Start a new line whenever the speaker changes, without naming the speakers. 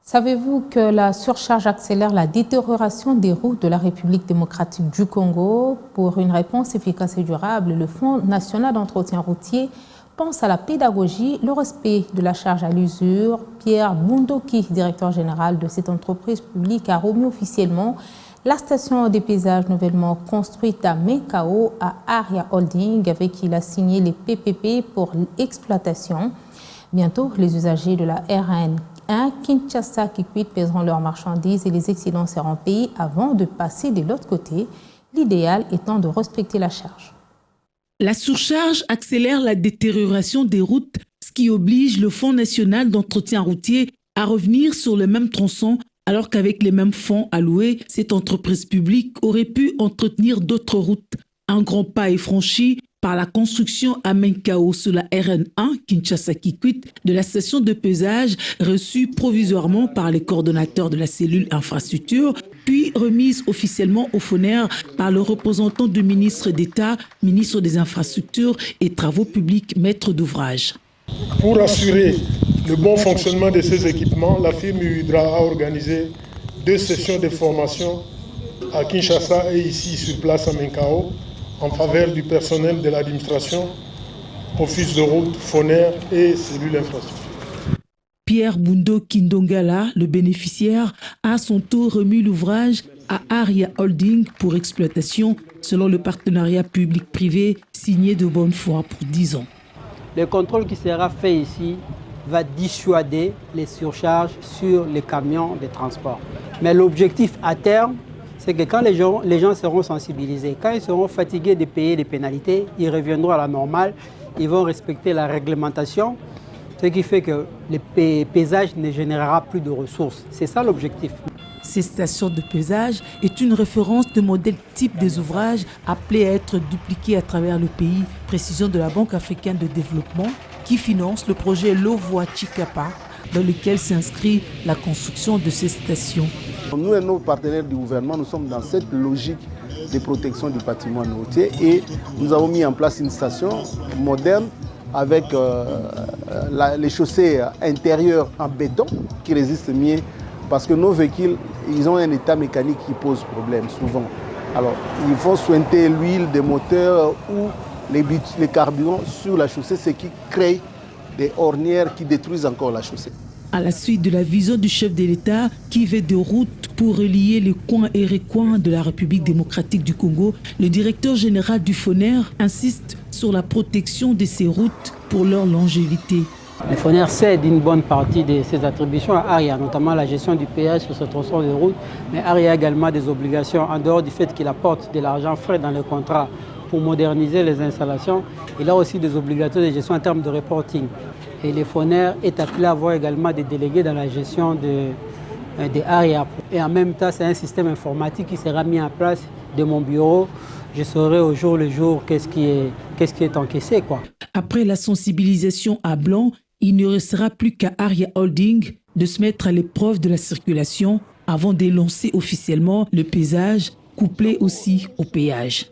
Savez-vous que la surcharge accélère la détérioration des routes de la République démocratique du Congo? Pour une réponse efficace et durable, le Fonds national d'entretien routier pense à la pédagogie, le respect de la charge à l'usure. Pierre Bundoki, directeur général de cette entreprise publique, a remis officiellement la station des péages nouvellement construite à Menkao à Aria Holding, avec qui il a signé les PPP pour l'exploitation. Bientôt, les usagers de la RN1 Kinshasa-Kikwit pèseront leurs marchandises et les excédents seront payés avant de passer de l'autre côté, l'idéal étant de respecter la charge.
La surcharge accélère la détérioration des routes, ce qui oblige le Fonds national d'entretien routier à revenir sur le même tronçon, alors qu'avec les mêmes fonds alloués, cette entreprise publique aurait pu entretenir d'autres routes. Un grand pas est franchi par la construction à Menkao sur la RN1 Kinshasa-Kikwit de la station de pesage reçue provisoirement par les coordonnateurs de la cellule infrastructure, puis remise officiellement au FONER par le représentant du ministre d'État, ministre des Infrastructures et Travaux publics, maître d'ouvrage.
Pour assurer le bon fonctionnement de ces équipements, la firme Hydra a organisé 2 sessions de formation à Kinshasa et ici sur place à Menkao, en faveur du personnel de l'administration, office de route, FONER et cellule infrastructure.
Pierre Bundoki Ndongala, le bénéficiaire, a à son tour remis l'ouvrage à Aria Holding pour exploitation selon le partenariat public-privé signé de bonne foi pour 10 ans.
Le contrôle qui sera fait ici va dissuader les surcharges sur les camions de transport. Mais l'objectif à terme, c'est que quand les gens seront sensibilisés, quand ils seront fatigués de payer des pénalités, ils reviendront à la normale, ils vont respecter la réglementation, ce qui fait que le pesage ne générera plus de ressources. C'est ça l'objectif.
Ces stations de pesage est une référence de modèle type des ouvrages appelés à être dupliqués à travers le pays, précision de la Banque africaine de développement qui finance le projet Lovoa Chikapa, dans lequel s'inscrit la construction de ces stations.
Nous et nos partenaires du gouvernement, nous sommes dans cette logique de protection du patrimoine routier et nous avons mis en place une station moderne avec les chaussées intérieures en béton qui résistent mieux parce que nos véhicules, ils ont un état mécanique qui pose problème souvent. Alors, il faut sointer l'huile des moteurs ou les carburants sur la chaussée, ce qui crée des ornières qui détruisent encore la chaussée.
À la suite de la vision du chef de l'État qui veut des routes pour relier les coins et recoins de la République démocratique du Congo, le directeur général du FONER insiste sur la protection de ces routes pour leur longévité.
Le FONER cède une bonne partie de ses attributions à ARIA, notamment la gestion du péage sur ce tronçon de route, mais ARIA a également des obligations en dehors du fait qu'il apporte de l'argent frais dans le contrat pour moderniser les installations. Il a aussi des obligations de gestion en termes de reporting. Et le FONER est appelé à avoir également des délégués dans la gestion de ARIA. Et en même temps, c'est un système informatique qui sera mis en place de mon bureau. Je saurai au jour le jour qu'est-ce qui est encaissé, quoi.
Après la sensibilisation à blanc, il ne restera plus qu'à Aria Holding de se mettre à l'épreuve de la circulation avant de lancer officiellement le pesage, couplé aussi au péage.